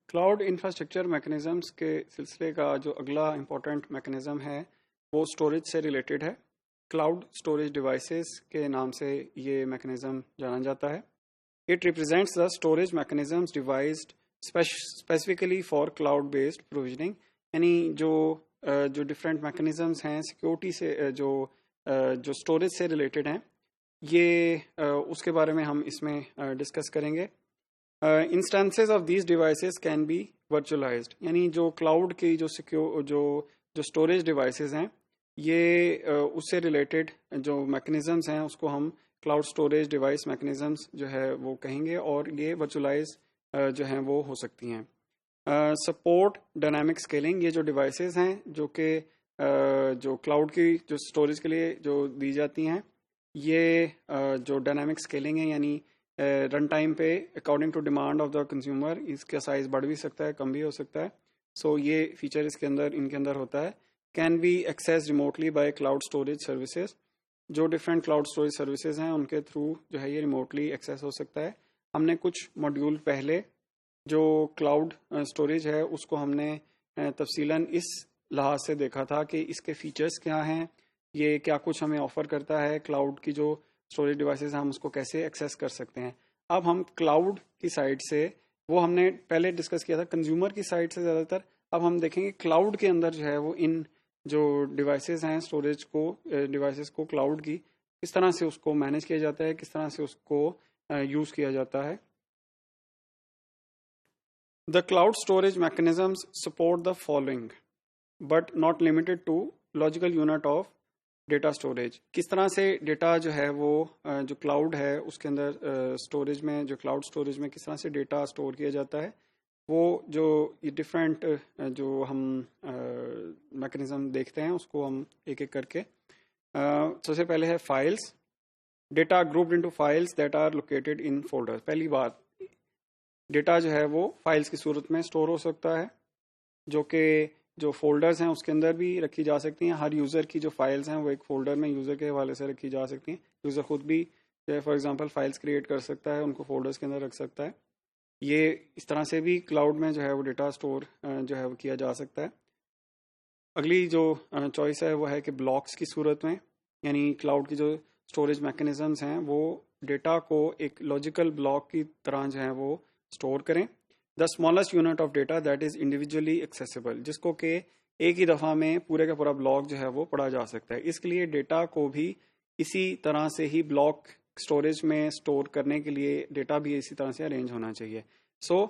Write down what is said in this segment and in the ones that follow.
Cloud infrastructure mechanisms کے سلسلے کا جو اگلا امپورٹنٹ میکنزم ہے وہ اسٹوریج سے ریلیٹڈ ہے. کلاؤڈ اسٹوریج ڈیوائسز کے نام سے یہ میکنزم جانا جاتا ہے. It represents the storage mechanisms devised specifically for cloud based provisioning. یعنی جو ڈفرینٹ میکنزمس ہیں سیکورٹی سے جو اسٹوریج سے ریلیٹڈ ہیں یہ اس کے بارے میں ہم اس میں ڈسکس کریں گے. Instances of these devices can be virtualized. یعنی جو کلاؤڈ کی جو اسٹوریج ڈیوائسیز ہیں یہ اس سے ریلیٹڈ جو میکنزمس ہیں اس کو ہم کلاؤڈ اسٹوریج ڈیوائس میکنزمس جو ہے وہ کہیں گے اور یہ ورچوئلائز جو ہیں وہ ہو سکتی ہیں. Support dynamic scaling. یہ جو ڈیوائسیز ہیں جو کہ جو کلاؤڈ کی جو اسٹوریج کے لیے جو دی جاتی ہیں یہ جو ڈائنامک اسکیلنگ ہے یعنی رن ٹائم پہ according to demand of the consumer اس کا سائز بڑھ بھی سکتا ہے کم بھی ہو سکتا ہے. سو یہ فیچر ان کے اندر ہوتا ہے. Can be access remotely by cloud storage services. جو ڈفرینٹ کلاؤڈ اسٹوریج سروسز ہیں ان کے تھرو جو ہے یہ ریموٹلی ایکسیس ہو سکتا ہے. ہم نے کچھ ماڈیول پہلے جو کلاؤڈ اسٹوریج ہے اس کو ہم نے تفصیلاً اس لحاظ سے دیکھا تھا کہ اس کے فیچرز کیا ہیں, یہ کیا کچھ ہمیں آفر کرتا ہے, کلاؤڈ کی جو اسٹوریج ڈیوائسز ہم اس کو کیسے ایکسیس کر سکتے ہیں. اب ہم کلاؤڈ کی سائڈ سے وہ ہم نے پہلے ڈسکس کیا تھا کنزیومر کی سائڈ سے زیادہ تر. اب ہم دیکھیں گے کلاؤڈ کے اندر جو ہے وہ ان جو ڈیوائسز ہیں اسٹوریج کو ڈیوائسز کو کلاؤڈ کی کس طرح سے اس کو مینیج کیا جاتا ہے, کس طرح سے اس کو یوز کیا جاتا ہے. The cloud storage mechanisms support the following, but not limited to logical unit of data storage. کس طرح سے ڈیٹا جو ہے وہ جو کلاؤڈ ہے اس کے اندر اسٹوریج میں جو کلاؤڈ اسٹوریج میں کس طرح سے ڈیٹا اسٹور کیا جاتا ہے وہ جو یہ ڈفرینٹ جو ہم میکنزم دیکھتے ہیں اس کو ہم ایک ایک کر کے. سب سے پہلے ہے files. Data grouped into files that are located in folder. پہلی بات ڈیٹا جو ہے وہ فائلس کی صورت میں اسٹور ہو سکتا ہے جو کہ جو فولڈرز ہیں اس کے اندر بھی رکھی جا سکتی ہیں. ہر یوزر کی جو فائلز ہیں وہ ایک فولڈر میں یوزر کے حوالے سے رکھی جا سکتی ہیں. یوزر خود بھی جو ہے فار ایگزامپل فائلز کریٹ کر سکتا ہے, ان کو فولڈرز کے اندر رکھ سکتا ہے. یہ اس طرح سے بھی کلاؤڈ میں جو ہے وہ ڈیٹا اسٹور جو ہے وہ کیا جا سکتا ہے. اگلی جو چوائس ہے وہ ہے کہ بلاکس کی صورت میں, یعنی کلاؤڈ کی جو اسٹوریج میکنزمز ہیں وہ ڈیٹا کو ایک لاجیکل بلاک کی طرح جو ہے وہ اسٹور کریں. The smallest unit of data that is individually accessible, جس کو کہ ایک ہی دفعہ میں پورے کا پورا بلاک جو ہے وہ پڑھا جا سکتا ہے. اس کے لیے ڈیٹا کو بھی اسی طرح سے ہی بلاک اسٹوریج میں اسٹور کرنے کے لیے ڈیٹا بھی اسی طرح سے ارینج ہونا چاہیے. سو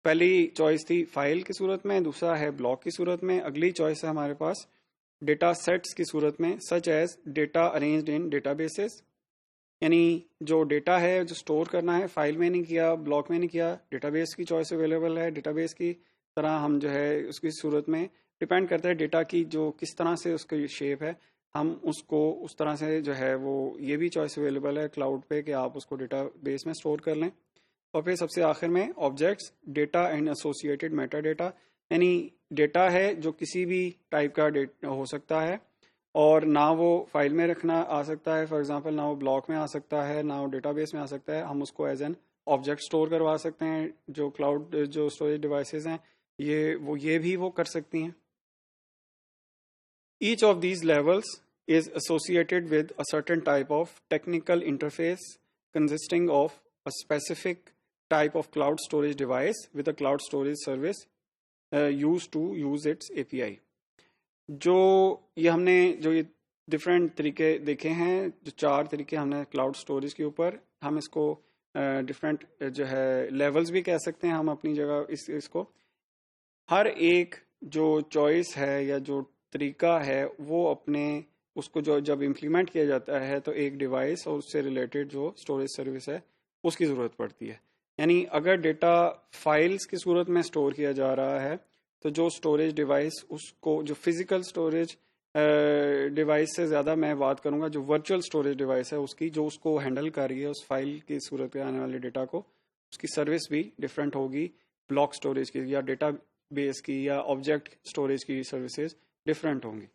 پہلی چوائس تھی فائل کی صورت میں, دوسرا ہے بلاک کی صورت میں. اگلی چوائس ہے ہمارے پاس ڈیٹا سیٹس کی صورت میں, such as data arranged in databases. یعنی جو ڈیٹا ہے جو اسٹور کرنا ہے فائل میں نہیں کیا, بلاک میں نہیں کیا, ڈیٹا بیس کی چوائس اویلیبل ہے. ڈیٹا بیس کی طرح ہم جو ہے اس کی صورت میں ڈپینڈ کرتا ہے ڈیٹا کی جو کس طرح سے اس کی شیپ ہے, ہم اس کو اس طرح سے جو ہے وہ یہ بھی چوائس اویلیبل ہے کلاؤڈ پہ کہ آپ اس کو ڈیٹا بیس میں اسٹور کر لیں. اور پھر سب سے آخر میں objects, data and associated meta data. یعنی ڈیٹا ہے جو کسی بھی ٹائپ کا ہو سکتا ہے اور نہ وہ فائل میں رکھنا آ سکتا ہے, فار ایگزامپل نہ وہ بلاک میں آ سکتا ہے, نہ وہ ڈیٹا بیس میں آ سکتا ہے. ہم اس کو ایز این آبجیکٹ اسٹور کروا سکتے ہیں. جو کلاؤڈ جو اسٹوریج ڈیوائسیز ہیں یہ بھی وہ کر سکتی ہیں. Each of these levels is associated with a certain type of technical interface consisting of a specific type of cloud storage device with a cloud storage service use to use its A P I. جو یہ ہم نے جو یہ different طریقے دیکھے ہیں, جو 4 طریقے ہم نے کلاؤڈ اسٹوریج کے اوپر, ہم اس کو ڈفرینٹ جو ہے لیولز بھی کہہ سکتے ہیں ہم اپنی جگہ. اس کو ہر ایک جو چوائس ہے یا جو طریقہ ہے وہ اپنے اس کو جو جب امپلیمنٹ کیا جاتا ہے تو ایک ڈیوائس اور اس سے ریلیٹڈ جو اسٹوریج سروس ہے اس کی ضرورت پڑتی ہے. یعنی اگر ڈیٹا فائلز کی صورت میں اسٹور کیا جا رہا ہے تو جو اسٹوریج ڈیوائس اس کو جو فزیکل اسٹوریج ڈیوائس سے زیادہ میں بات کروں گا جو ورچوئل اسٹوریج ڈیوائس ہے اس کی, جو اس کو ہینڈل کر رہی ہے اس فائل کی صورت میں آنے والے ڈیٹا کو, اس کی سروس بھی ڈفرینٹ ہوگی. بلاک اسٹوریج کی یا ڈیٹا بیس کی یا آبجیکٹ اسٹوریج کی سروسز ڈفرینٹ ہوں گی.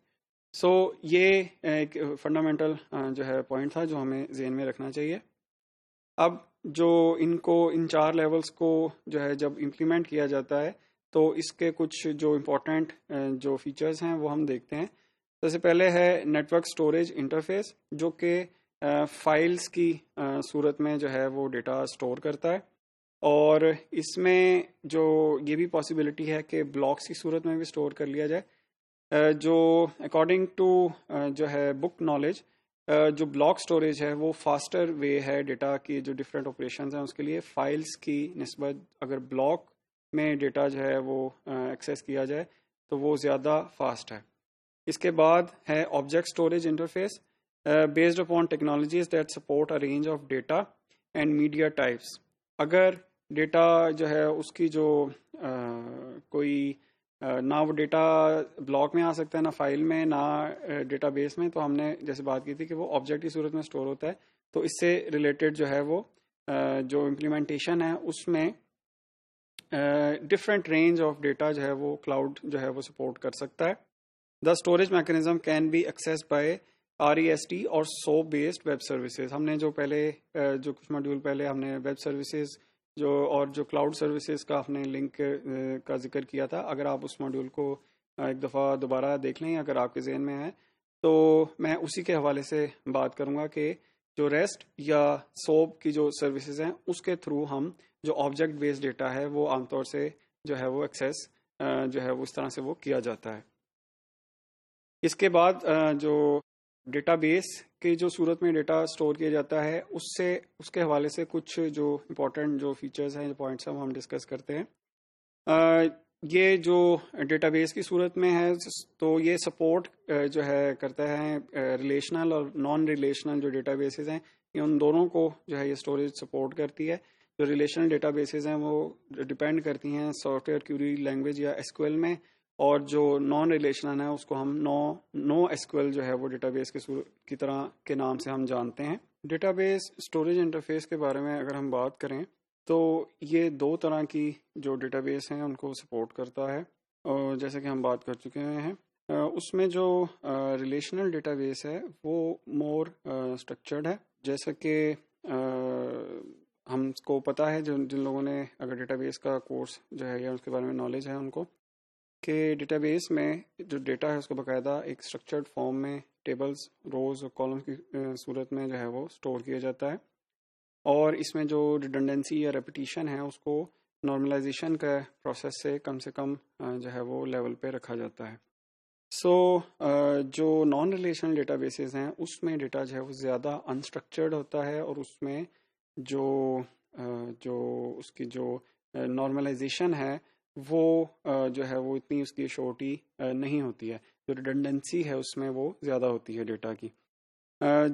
سو یہ ایک فنڈامنٹل جو ہے پوائنٹ تھا جو ہمیں ذہن میں رکھنا چاہیے. اب جو ان 4 لیولز کو جو ہے جب امپلیمنٹ کیا جاتا ہے تو اس کے کچھ جو امپورٹنٹ جو فیچرز ہیں وہ ہم دیکھتے ہیں. سب سے پہلے ہے نیٹورک سٹوریج انٹرفیس، جو کہ فائلز کی صورت میں جو ہے وہ ڈیٹا سٹور کرتا ہے، اور اس میں جو یہ بھی پاسبلٹی ہے کہ بلاکس کی صورت میں بھی سٹور کر لیا جائے. جو اکارڈنگ ٹو جو ہے بک نالج، جو بلاک سٹوریج ہے وہ فاسٹر وے ہے ڈیٹا کی جو ڈفرینٹ آپریشنز ہیں اس کے لیے فائلز کی نسبت. اگر بلاک میں ڈیٹا جو ہے وہ ایکسیس کیا جائے تو وہ زیادہ فاسٹ ہے. اس کے بعد ہے object storage interface based upon technologies that support a range of data and media types. اگر ڈیٹا جو ہے اس کی جو کوئی نہ وہ ڈیٹا بلاک میں آ سکتا ہے، نہ فائل میں، نہ ڈیٹا بیس میں، تو ہم نے جیسے بات کی تھی کہ وہ آبجیکٹ کی صورت میں سٹور ہوتا ہے. تو اس سے ریلیٹڈ جو ہے وہ جو امپلیمنٹیشن ہے اس میں ڈفرینٹ رینج آف ڈیٹا جو ہے وہ کلاؤڈ جو ہے وہ سپورٹ کر سکتا ہے. The storage mechanism can be access by REST اور SOAP بیسڈ ویب سروسز. ہم نے جو پہلے جو کچھ ماڈیول پہلے ہم نے ویب سروسز اور جو کلاؤڈ سروسز کا ہم نے لنک کا ذکر کیا تھا. اگر آپ اس ماڈیول کو ایک دفعہ دوبارہ دیکھ لیں اگر آپ کے ذہن میں ہے تو میں اسی کے حوالے سے بات کروں گا کہ جو ریسٹ یا SOAP کی جو سروسز ہیں اس کے تھرو ہم جو آبجیکٹ بیسڈ ڈیٹا ہے وہ عام طور سے جو ہے وہ ایکسیس جو ہے وہ اس طرح سے وہ کیا جاتا ہے. اس کے بعد جو ڈیٹا بیس کی جو صورت میں ڈیٹا سٹور کیا جاتا ہے اس کے حوالے سے کچھ جو امپورٹنٹ جو فیچرز ہیں جو پوائنٹس ہیں وہ ہم ڈسکس کرتے ہیں. یہ جو ڈیٹا بیس کی صورت میں ہے تو یہ سپورٹ جو ہے کرتا ہے ریلیشنل اور نان ریلیشنل جو ڈیٹا بیسز ہیں، یہ ان دونوں کو جو ہے یہ اسٹوریج سپورٹ کرتی ہے. جو ریلیشنل ڈیٹا بیسز ہیں وہ ڈپینڈ کرتی ہیں سافٹ ویئر کیوری لینگویج یا SQL میں، اور جو نان ریلیشنل ہے اس کو ہم نو SQL جو ہے وہ ڈیٹا بیس کی طرح کے نام سے ہم جانتے ہیں. ڈیٹا بیس اسٹوریج انٹرفیس کے بارے میں اگر ہم بات کریں تو یہ 2 طرح کی جو ڈیٹا بیس ہیں ان کو سپورٹ کرتا ہے، اور جیسے کہ ہم بات کر چکے ہیں اس میں جو ریلیشنل ڈیٹا بیس ہے وہ مور اسٹرکچرڈ ہے. جیسا کہ ہم کو پتہ ہے جن لوگوں نے اگر ڈیٹا بیس کا کورس جو ہے یا اس کے بارے میں نالج ہے ان کو، کہ ڈیٹا بیس میں جو ڈیٹا ہے اس کو باقاعدہ ایک اسٹرکچرڈ فارم میں ٹیبلز، روز اور کالمز کی صورت میں جو ہے وہ سٹور کیا جاتا ہے، اور اس میں جو ریڈنڈنسی یا ریپیٹیشن ہے اس کو نارملائزیشن کا پروسیس سے کم جو ہے وہ لیول پہ رکھا جاتا ہے. جو نان ریلیشنل ڈیٹا بیسز ہیں اس میں ڈیٹا جو ہے وہ زیادہ انسٹرکچرڈ ہوتا ہے، اور اس میں جو اس کی جو نارملائزیشن ہے وہ جو ہے وہ اتنی اس کی شورٹی نہیں ہوتی ہے. جو ریڈنڈنسی ہے اس میں وہ زیادہ ہوتی ہے ڈیٹا کی.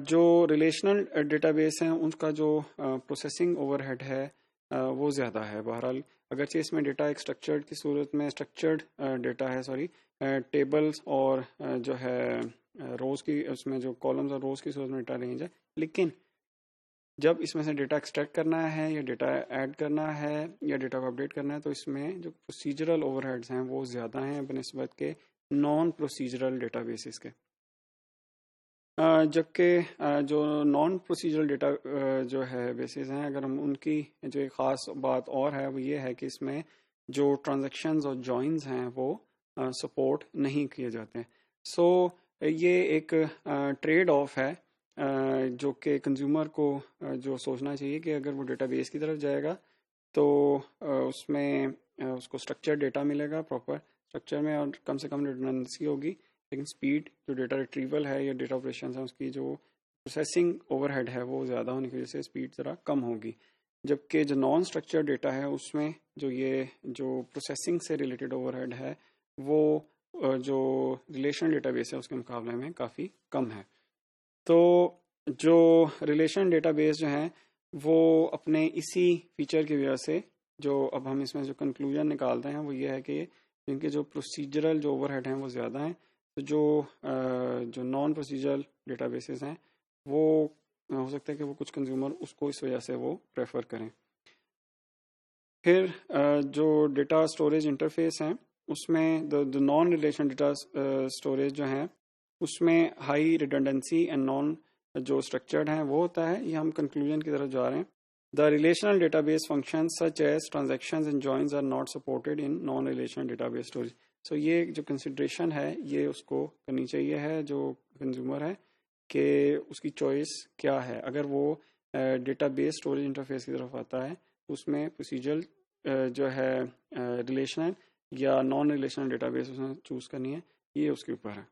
جو ریلیشنل ڈیٹا بیس ہیں ان کا جو پروسیسنگ اوور ہیڈ ہے وہ زیادہ ہے. بہرحال اگرچہ اس میں ڈیٹا ایک اسٹرکچرڈ کی صورت میں اسٹرکچرڈ ڈیٹا ہے ٹیبلز اور جو ہے روز کی اس میں جو کالمز اور روز کی صورت میں ڈیٹا رینج ہے، لیکن جب اس میں سے ڈیٹا ایکسٹریکٹ کرنا ہے یا ڈیٹا ایڈ کرنا ہے یا ڈیٹا کو اپڈیٹ کرنا ہے تو اس میں جو پروسیجرل اوور ہیڈز ہیں وہ زیادہ ہیں بنسبت کے نان پروسیجرل ڈیٹا بیسز کے. جبکہ جو نان پروسیجرل ڈیٹا جو ہے بیسز ہیں، اگر ہم ان کی جو ایک خاص بات اور ہے وہ یہ ہے کہ اس میں جو ٹرانزیکشنز اور جوائنز ہیں وہ سپورٹ نہیں کیے جاتے. یہ ایک ٹریڈ آف ہے جو کہ کنزیومر کو جو سوچنا چاہیے کہ اگر وہ ڈیٹا بیس کی طرف جائے گا تو اس میں اس کو اسٹرکچر ڈیٹا ملے گا پراپر اسٹرکچر میں، اور کم سے کم ریڈنڈنسی ہوگی، لیکن سپیڈ جو ڈیٹا ریٹریول ہے یا ڈیٹا آپریشنز ہیں اس کی جو پروسیسنگ اوور ہیڈ ہے وہ زیادہ ہونے کی وجہ سے سپیڈ ذرا کم ہوگی. جبکہ جو نان اسٹرکچر ڈیٹا ہے اس میں جو پروسیسنگ سے ریلیٹڈ اوور ہیڈ ہے وہ جو ریلیشن ڈیٹا بیس ہے اس کے مقابلے میں کافی کم ہے. تو جو ریلیشن ڈیٹا بیس جو ہیں وہ اپنے اسی فیچر کی وجہ سے جو اب ہم اس میں جو کنکلوژن نکالتے ہیں وہ یہ ہے کہ ان کے جو پروسیجرل جو اوور ہیڈ ہیں وہ زیادہ ہیں. تو جو نان پروسیجرل ڈیٹا بیسز ہیں وہ ہو سکتا ہے کہ وہ کچھ کنزیومر اس کو اس وجہ سے وہ پریفر کریں. پھر جو ڈیٹا سٹوریج انٹرفیس ہیں اس میں نان ریلیشن ڈیٹا سٹوریج جو ہیں اس میں ہائی ریڈنڈنسی اینڈ نان جو اسٹرکچرڈ ہیں وہ ہوتا ہے. یہ ہم کنکلوژن کی طرف جا رہے ہیں. The relational database functions such as transactions and joins are not supported in non-relational database storage. So یہ جو کنسیڈریشن ہے یہ اس کو کرنی چاہیے ہے جو کنزیومر ہے کہ اس کی چوائس کیا ہے. اگر وہ ڈیٹا بیس اسٹوریج انٹرفیس کی طرف آتا ہے تو اس میں پروسیجر جو ہے ریلیشنل یا نان ریلیشنل ڈیٹا بیس اس نے چوز کرنی ہے, یہ اس کے اوپر ہے.